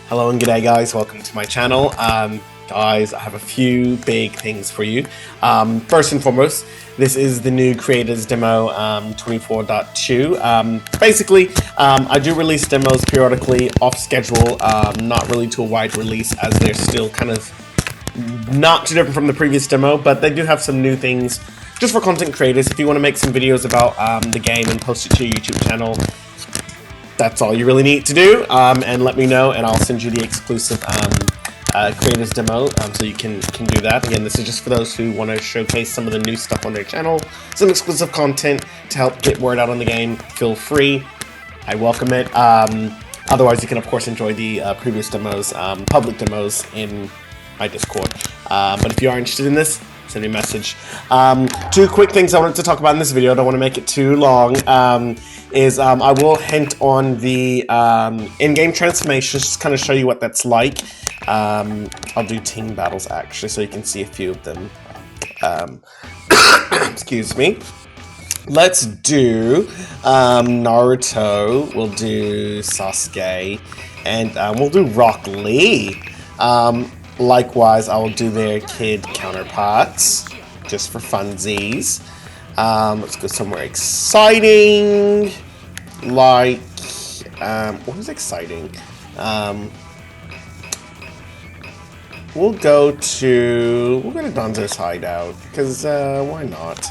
Hello and g'day guys, welcome to my channel. Guys, I have a few big things for you. First and foremost, this is the new creators demo 24.2. Basically, I do release demos periodically off schedule, not really to a wide release as they're still kind of not too different from the previous demo, but they do have some new things just for content creators. If you want to make some videos about the game and post it to your YouTube channel, that's all you really need to do, and let me know and I'll send you the exclusive creators demo so you can do that. Again, this is just for those who want to showcase some of the new stuff on their channel, some exclusive content to help get word out on the game. Feel free, I welcome it. Otherwise, you can of course enjoy the previous demos, public demos in my Discord. But if you are interested in this, send me a message. Two quick things I wanted to talk about in this video, I don't want to make it too long. I will hint on the in-game transformations, just kind of show you what that's like. I'll do team battles actually, so you can see a few of them. Excuse me. Let's do Naruto, we'll do Sasuke, and we'll do Rock Lee. Likewise, I will do their kid counterparts, just for funsies. Let's go somewhere exciting, like, what is exciting? We'll go to Donzo's hideout, because, why not?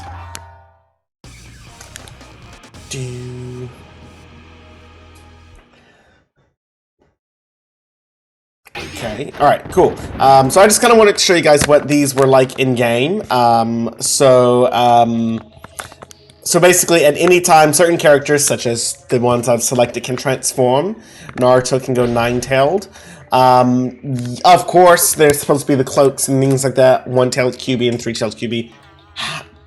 Okay, alright, cool. So I just kind of wanted to show you guys what these were like in-game. So basically, at any time, certain characters, such as the ones I've selected, can transform. Naruto can go nine-tailed. Of course, there's supposed to be the cloaks and things like that. One-tailed QB and three-tailed QB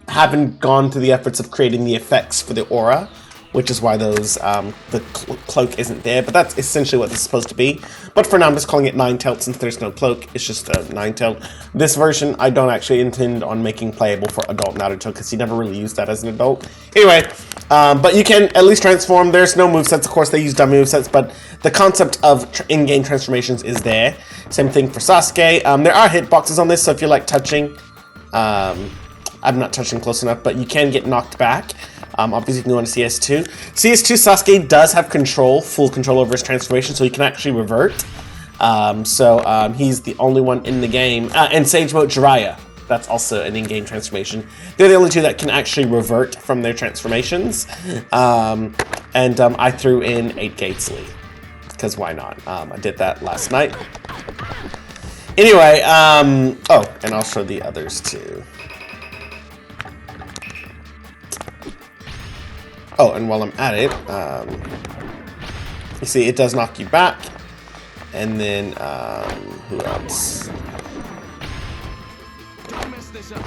haven't gone to the efforts of creating the effects for the aura, which is why those the cloak isn't there, but that's essentially what this is supposed to be. But for now, I'm just calling it nine-tailed since there's no cloak. It's just a nine-tailed. This version, I don't actually intend on making playable for adult Naruto because he never really used that as an adult. Anyway, but you can at least transform. There's no movesets. Of course, they use dummy movesets, but the concept of in-game transformations is there. Same thing for Sasuke. There are hitboxes on this, so if you're like touching, I'm not touching close enough, but you can get knocked back. Obviously, you can go on to CS2. CS2, Sasuke does have full control over his transformation, so he can actually revert. He's the only one in the game. And Sage Mode Jiraiya, that's also an in-game transformation. They're the only two that can actually revert from their transformations. I threw in 8 Gates Lee, because why not? I did that last night. Anyway, oh, and I'll show the others too. Oh, and while I'm at it, you see it does knock you back. And then, who else? Don't mess this up.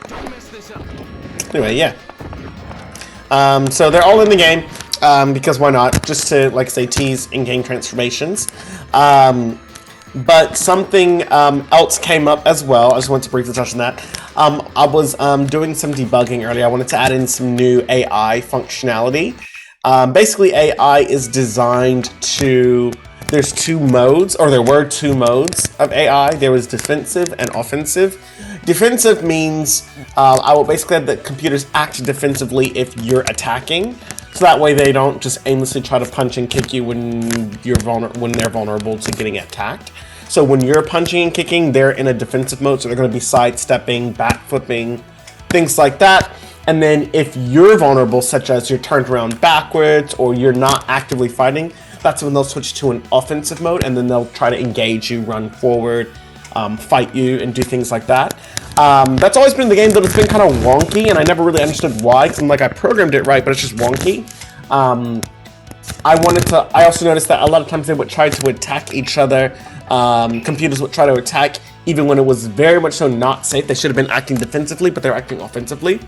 Don't mess this up. Anyway, yeah. So they're all in the game, because why not? Just to, like I say, tease in-game transformations. But something else came up as well. I just wanted to briefly touch on that. I was doing some debugging earlier. I wanted to add in some new AI functionality. Basically, AI is designed to... There's two modes, or there were two modes of AI. There was defensive and offensive. Defensive means I will basically have the computers act defensively if you're attacking. So that way they don't just aimlessly try to punch and kick you when they're vulnerable to getting attacked. So when you're punching and kicking, they're in a defensive mode, so they're going to be sidestepping, backflipping, things like that. And then if you're vulnerable, such as you're turned around backwards or you're not actively fighting, that's when they'll switch to an offensive mode, and then they'll try to engage you, run forward, fight you, and do things like that. That's always been the game, but it's been kind of wonky, and I never really understood why, because I'm like, I programmed it right, but it's just wonky. I also noticed that a lot of times they would try to attack each other. Computers would try to attack even when it was very much so not safe. They should have been acting defensively, but they're acting offensively.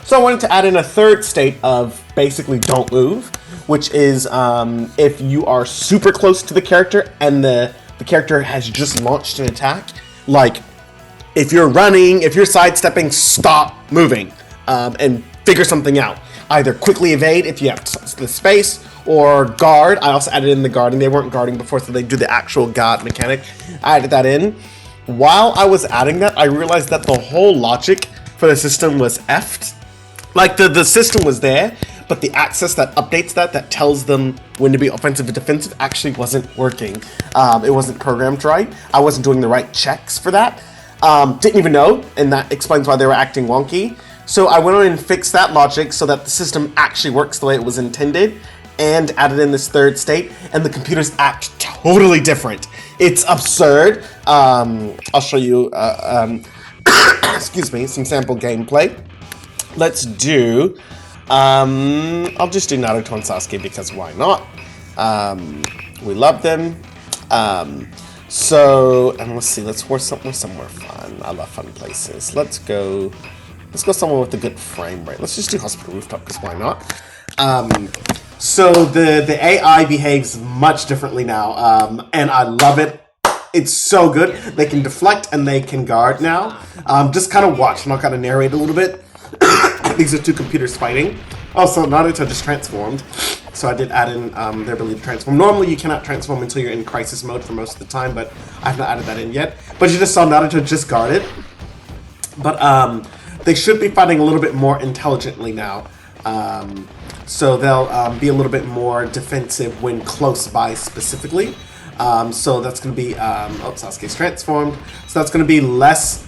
So I wanted to add in a third state of basically don't move, which is if you are super close to the character and the character has just launched an attack, like if you're running, if you're sidestepping, stop moving and figure something out. either quickly evade if you have the space, or guard. I also added in the guarding. They weren't guarding before, so they do the actual guard mechanic. I added that in. While I was adding that, I realized that the whole logic for the system was effed. Like, the system was there, but the access that updates that tells them when to be offensive and defensive actually wasn't working. It wasn't programmed right. I wasn't doing the right checks for that. Didn't even know, and that explains why they were acting wonky. So I went on and fixed that logic so that the system actually works the way it was intended, and added in this third state, and the computers act totally different. It's absurd. I'll show you, excuse me, some sample gameplay. Let's do, I'll just do Naruto and Sasuke because why not? We love them. So, and let's see, let's work somewhere fun. I love fun places. Let's go somewhere with a good frame rate. Let's just do Hospital Rooftop because why not? So the AI behaves much differently now, and I love it. It's so good. They can deflect and they can guard now. Just kind of watch, and I'll kind of narrate a little bit. These are two computers fighting. Also, Naruto just transformed, so I did add in their ability to transform. Normally, you cannot transform until you're in crisis mode for most of the time, but I have not added that in yet. But you just saw Naruto just guard it. But they should be fighting a little bit more intelligently now. So they'll be a little bit more defensive when close by specifically. So that's going to be, oh, Sasuke's transformed. So that's going to be less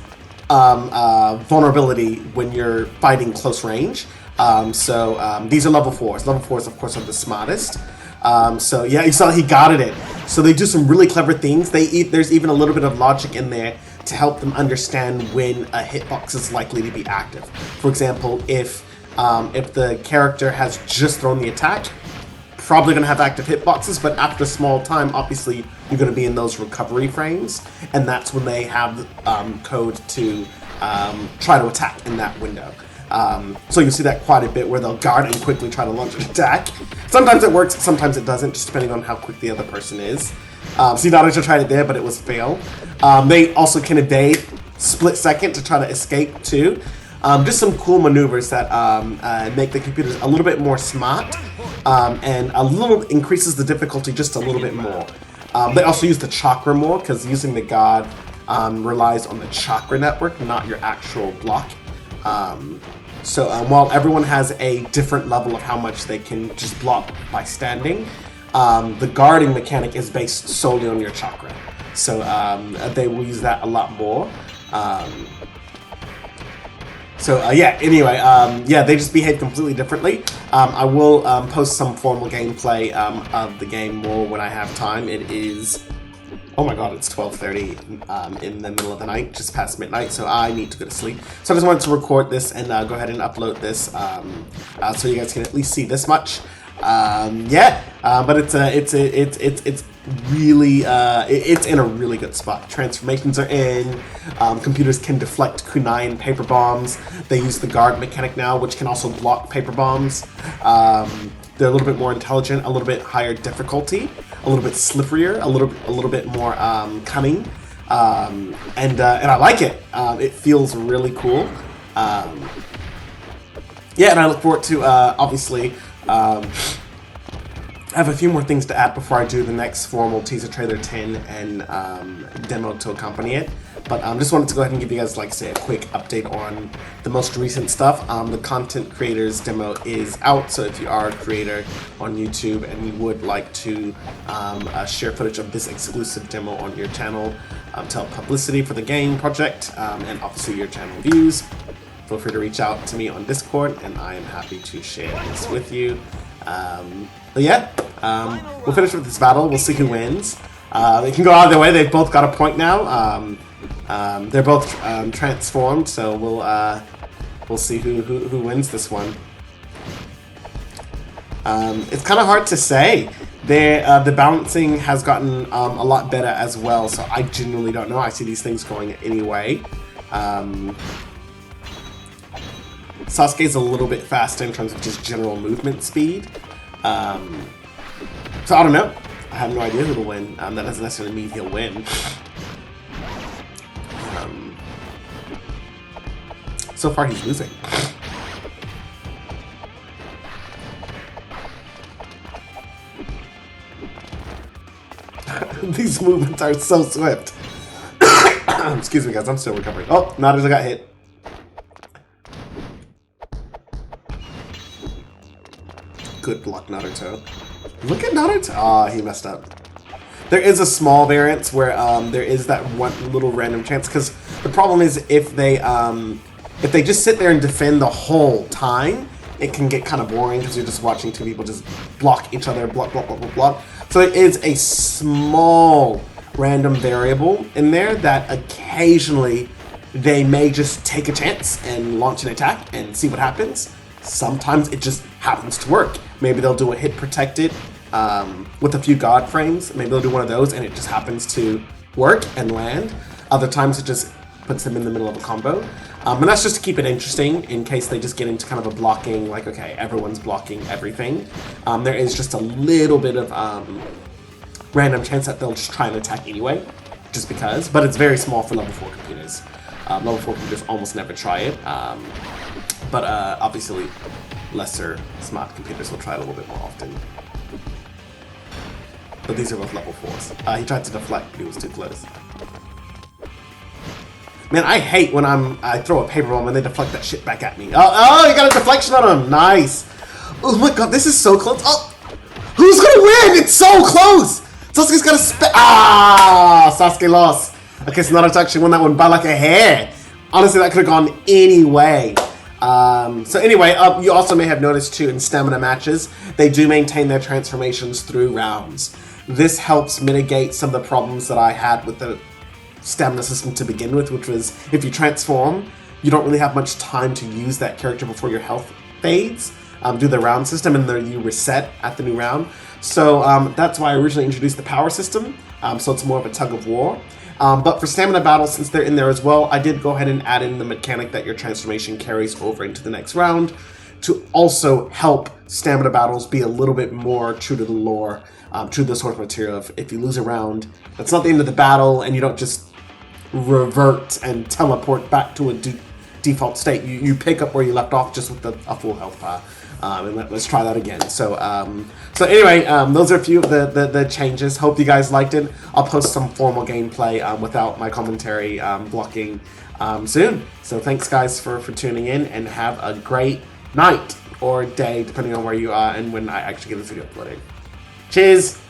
vulnerability when you're fighting close range. These are level 4s. Level 4s, of course, are the smartest. So yeah, you saw he guarded it. So they do some really clever things. There's even a little bit of logic in there to help them understand when a hitbox is likely to be active. For example, if the character has just thrown the attack, probably going to have active hitboxes, but after a small time, obviously, you're going to be in those recovery frames, and that's when they have code to try to attack in that window. So you'll see that quite a bit where they'll guard and quickly try to launch an attack. Sometimes it works, sometimes it doesn't, just depending on how quick the other person is. See, Naruto tried it there, but it was fail. They also can evade split second to try to escape too. Just some cool maneuvers that make the computers a little bit more smart, and a little increases the difficulty just a little bit more. They also use the chakra more because using the god relies on the chakra network, not your actual block. So while everyone has a different level of how much they can just block by standing, the guarding mechanic is based solely on your chakra. So they will use that a lot more. Yeah, they just behave completely differently. I will post some formal gameplay of the game more when I have time. It is, oh my god, it's 12:30 in the middle of the night, just past midnight, so I need to go to sleep. So I just wanted to record this and go ahead and upload this so you guys can at least see this much. But it's really it's in a really good spot. Transformations are in. Computers can deflect kunai and paper bombs. They use the guard mechanic now, which can also block paper bombs. They're a little bit more intelligent, a little bit higher difficulty, a little bit slipperier, a little bit more cunning, and I like it. It feels really cool. And I look forward to obviously. I have a few more things to add before I do the next formal teaser trailer 10 and demo to accompany it. But just wanted to go ahead and give you guys, like, say, a quick update on the most recent stuff. The content creators demo is out, so if you are a creator on YouTube and you would like to share footage of this exclusive demo on your channel to help publicity for the game project and obviously your channel views, feel free to reach out to me on Discord, and I am happy to share this with you. We'll finish with this battle. We'll see who wins. It can go either way. They've both got a point now. They're both transformed, so we'll see who wins this one. It's kind of hard to say. The balancing has gotten a lot better as well, so I genuinely don't know. I see these things going any way. Sasuke's a little bit faster in terms of just general movement speed. So I don't know. I have no idea who will win. That doesn't necessarily mean he'll win. So far he's losing. These movements are so swift. Excuse me, guys. I'm still recovering. Oh, Naruto got hit. Good block, Naruto. Look at Naruto. Ah, he messed up. There is a small variance where there is that one little random chance, because the problem is if they just sit there and defend the whole time, it can get kind of boring because you're just watching two people just block each other, block, block, block, block, block. So there is a small random variable in there that occasionally they may just take a chance and launch an attack and see what happens. Sometimes it just happens to work. Maybe they'll do a hit protected with a few god frames. Maybe they'll do one of those and it just happens to work and land. Other times it just puts them in the middle of a combo. And that's just to keep it interesting in case they just get into kind of a blocking, like, okay, everyone's blocking everything. There is just a little bit of random chance that they'll just try and attack anyway, just because. But it's very small for level 4 computers. Level 4 computers almost never try it. But obviously, lesser smart computers will try it a little bit more often. But these are both level 4s. He tried to deflect, but he was too close. Man, I hate when I throw a paper bomb and they deflect that shit back at me. Oh, you got a deflection on him. Nice. Oh my god, this is so close. Oh, who's gonna win? It's so close. Sasuke's got a Sasuke lost. Okay, so Naruto actually won that one by like a hair. Honestly, that could have gone any way. So anyway, you also may have noticed too in stamina matches, they do maintain their transformations through rounds. This helps mitigate some of the problems that I had with the stamina system to begin with, which was if you transform, you don't really have much time to use that character before your health fades. Do the round system and then you reset at the new round. So that's why I originally introduced the power system. So it's more of a tug of war. But for stamina battles, since they're in there as well, I did go ahead and add in the mechanic that your transformation carries over into the next round to also help stamina battles be a little bit more true to the lore, true to the source material. If you lose a round, that's not the end of the battle and you don't just revert and teleport back to a default state. You pick up where you left off just with a full health bar. And let's try that again. So anyway, those are a few of the changes. Hope you guys liked it. I'll post some formal gameplay without my commentary blocking soon. So thanks guys for tuning in and have a great night or day depending on where you are and when I actually get this video uploaded. Cheers!